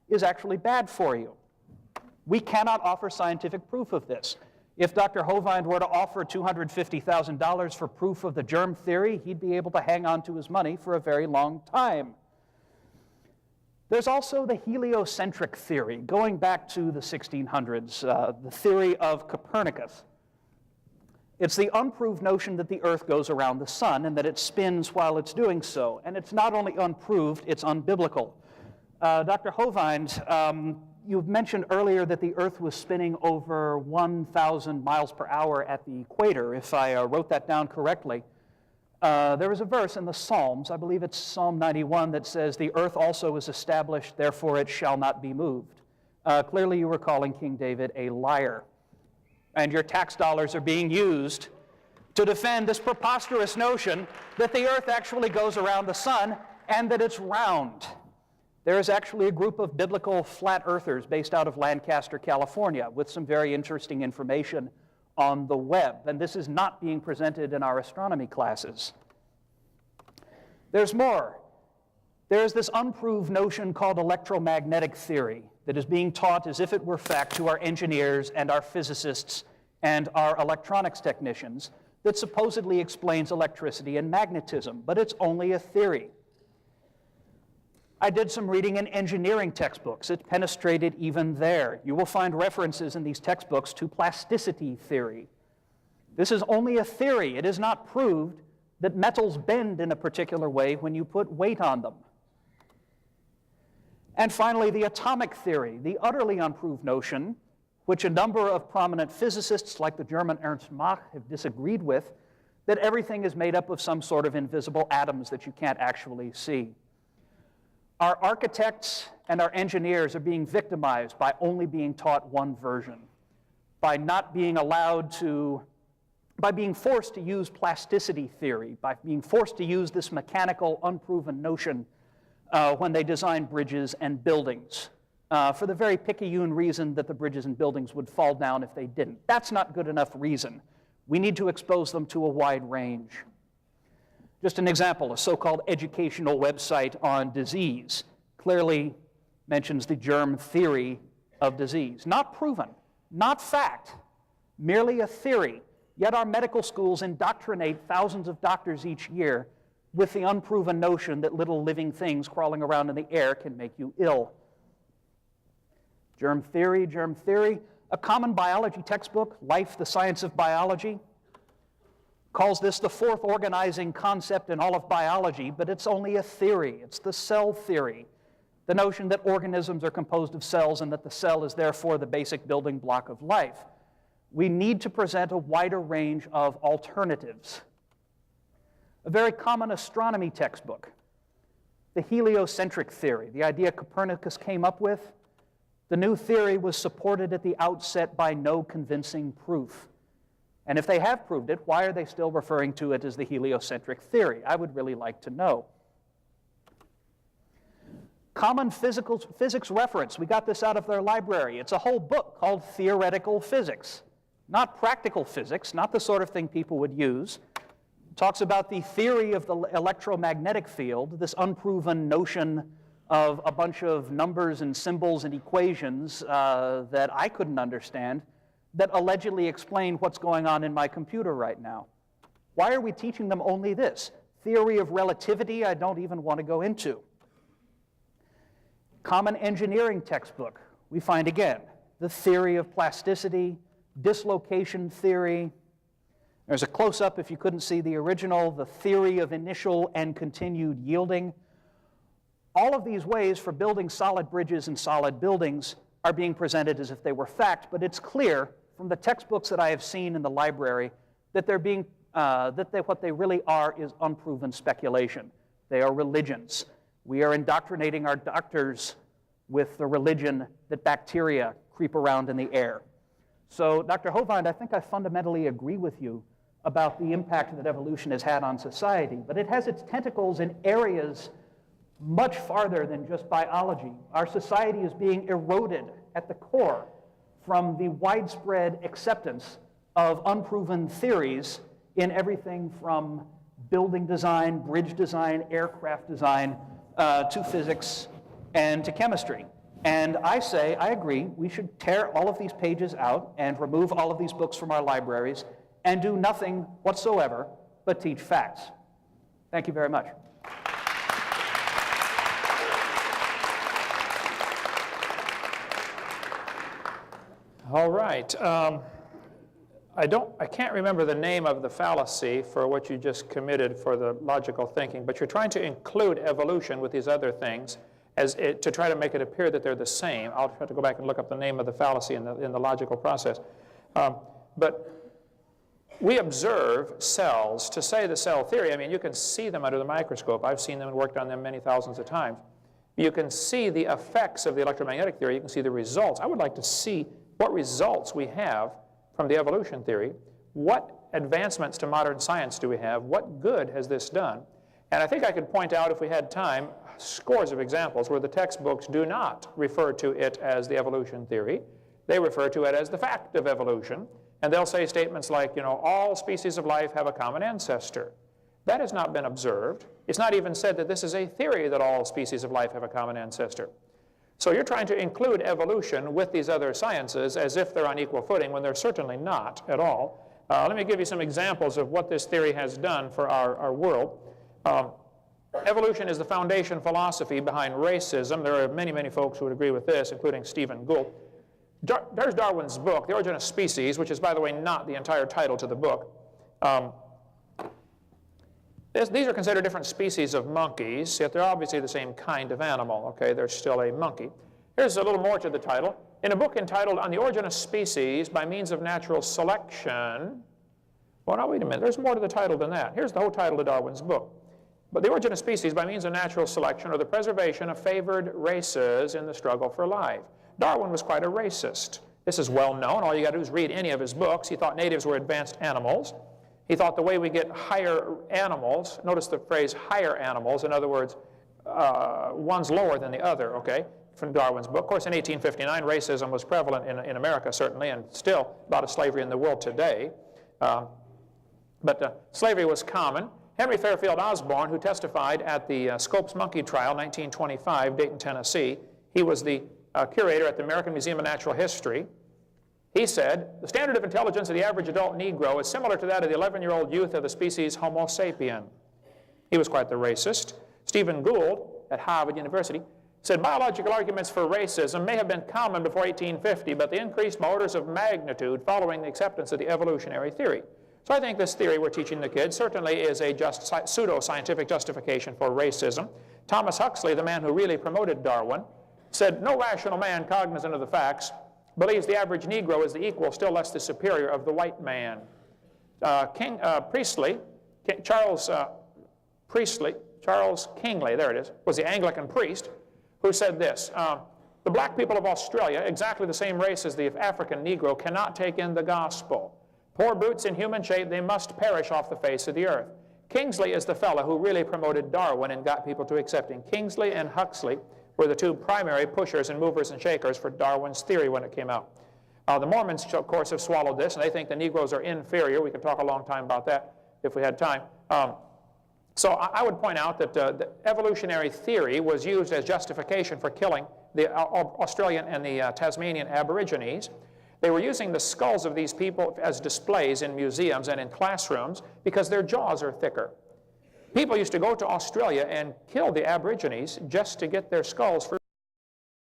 is actually bad for you. We cannot offer scientific proof of this. If Dr. Hovind were to offer $250,000 for proof of the germ theory, he'd be able to hang on to his money for a very long time. There's also the heliocentric theory, going back to the 1600s, the theory of Copernicus. It's the unproved notion that the Earth goes around the sun and that it spins while it's doing so. And it's not only unproved, it's unbiblical. Dr. Hovind, you've mentioned earlier that the Earth was spinning over 1,000 miles per hour at the equator, if I wrote that down correctly. There is a verse in the Psalms, I believe it's Psalm 91, that says, "The earth also is established, therefore it shall not be moved." Clearly you were calling King David a liar. And your tax dollars are being used to defend this preposterous notion that the earth actually goes around the sun and that it's round. There is actually a group of biblical flat earthers based out of Lancaster, California, with some very interesting information on the web, and this is not being presented in our astronomy classes. There's more. There's this unproved notion called electromagnetic theory that is being taught as if it were fact to our engineers and our physicists and our electronics technicians that supposedly explains electricity and magnetism, but it's only a theory. I did some reading in engineering textbooks. It penetrated even there. You will find references in these textbooks to plasticity theory. This is only a theory. It is not proved that metals bend in a particular way when you put weight on them. And finally, the atomic theory, the utterly unproved notion, which a number of prominent physicists like the German Ernst Mach have disagreed with, that everything is made up of some sort of invisible atoms that you can't actually see. Our architects and our engineers are being victimized by only being taught one version, by not being allowed to, by being forced to use plasticity theory, by being forced to use this mechanical, unproven notion when they design bridges and buildings, for the very picayune reason that the bridges and buildings would fall down if they didn't. That's not good enough reason. We need to expose them to a wide range. Just an example, a so-called educational website on disease clearly mentions the germ theory of disease. Not proven, not fact, merely a theory. Yet our medical schools indoctrinate thousands of doctors each year with the unproven notion that little living things crawling around in the air can make you ill. Germ theory, germ theory. A common biology textbook, Life, the Science of Biology, calls this the fourth organizing concept in all of biology, but it's only a theory. It's the cell theory, the notion that organisms are composed of cells and that the cell is therefore the basic building block of life. We need to present a wider range of alternatives. A very common astronomy textbook, the heliocentric theory, the idea Copernicus came up with. The new theory was supported at the outset by no convincing proof. And if they have proved it, why are they still referring to it as the heliocentric theory? I would really like to know. Common physics reference. We got this out of their library. It's a whole book called Theoretical Physics. Not practical physics, not the sort of thing people would use. It talks about the theory of the electromagnetic field, this unproven notion of a bunch of numbers and symbols and equations that I couldn't understand, that allegedly explain what's going on in my computer right now. Why are we teaching them only this? Theory of relativity, I don't even want to go into. Common engineering textbook, we find again, the theory of plasticity, dislocation theory. There's a close-up, if you couldn't see the original, the theory of initial and continued yielding. All of these ways for building solid bridges and solid buildings are being presented as if they were fact, but it's clear from the textbooks that I have seen in the library that what they really are is unproven speculation. They are religions. We are indoctrinating our doctors with the religion that bacteria creep around in the air. So, Dr. Hovind, I think I fundamentally agree with you about the impact that evolution has had on society, but it has its tentacles in areas much farther than just biology. Our society is being eroded at the core from the widespread acceptance of unproven theories in everything from building design, bridge design, aircraft design, to physics and to chemistry. And I say, I agree, we should tear all of these pages out and remove all of these books from our libraries and do nothing whatsoever but teach facts. Thank you very much. All right. I can't remember the name of the fallacy for what you just committed for the logical thinking, but you're trying to include evolution with these other things to try to make it appear that they're the same. I'll have to go back and look up the name of the fallacy in the logical process. But we observe cells. To say the cell theory, I mean, you can see them under the microscope. I've seen them and worked on them many thousands of times. You can see the effects of the electromagnetic theory. You can see the results. I would like to see what results we have from the evolution theory. What advancements to modern science do we have? What good has this done? And I think I could point out, if we had time, scores of examples where the textbooks do not refer to it as the evolution theory. They refer to it as the fact of evolution. And they'll say statements like, you know, all species of life have a common ancestor. That has not been observed. It's not even said that this is a theory that all species of life have a common ancestor. So you're trying to include evolution with these other sciences as if they're on equal footing when they're certainly not at all. Let me give you some examples of what this theory has done for our world. Evolution is the foundation philosophy behind racism. There are many, many folks who would agree with this, including Stephen Gould. There's Darwin's book, The Origin of Species, which is, by the way, not the entire title to the book. These are considered different species of monkeys, yet they're obviously the same kind of animal. Okay, they're still a monkey. Here's a little more to the title. In a book entitled On the Origin of Species by Means of Natural Selection. Well, now wait a minute, there's more to the title than that. Here's the whole title of Darwin's book. But the origin of species by means of natural selection, or the preservation of favored races in the struggle for life. Darwin was quite a racist. This is well known. All you got to do is read any of his books. He thought natives were advanced animals. He thought the way we get higher animals, notice the phrase higher animals, in other words, one's lower than the other, okay, from Darwin's book. Of course, in 1859, racism was prevalent in America, certainly, and still a lot of slavery in the world today. But slavery was common. Henry Fairfield Osborn, who testified at the Scopes Monkey Trial, 1925, Dayton, Tennessee, he was the curator at the American Museum of Natural History. He said, the standard of intelligence of the average adult Negro is similar to that of the 11-year-old youth of the species Homo sapien. He was quite the racist. Stephen Gould at Harvard University said, biological arguments for racism may have been common before 1850, but they increased by orders of magnitude following the acceptance of the evolutionary theory. So I think this theory we're teaching the kids certainly is a pseudo-scientific justification for racism. Thomas Huxley, the man who really promoted Darwin, said, no rational man cognizant of the facts believes the average Negro is the equal, still less the superior, of the white man. Charles Kingsley, there it is, was the Anglican priest who said this, the black people of Australia, exactly the same race as the African Negro, cannot take in the gospel. Poor brutes in human shape, they must perish off the face of the earth. Kingsley is the fellow who really promoted Darwin and got people to accept him. Kingsley and Huxley were the two primary pushers and movers and shakers for Darwin's theory when it came out. The Mormons, of course, have swallowed this, and they think the Negroes are inferior. We could talk a long time about that if we had time. So I would point out that the evolutionary theory was used as justification for killing the Australian and the Tasmanian Aborigines. They were using the skulls of these people as displays in museums and in classrooms because their jaws are thicker. People used to go to Australia and kill the Aborigines just to get their skulls for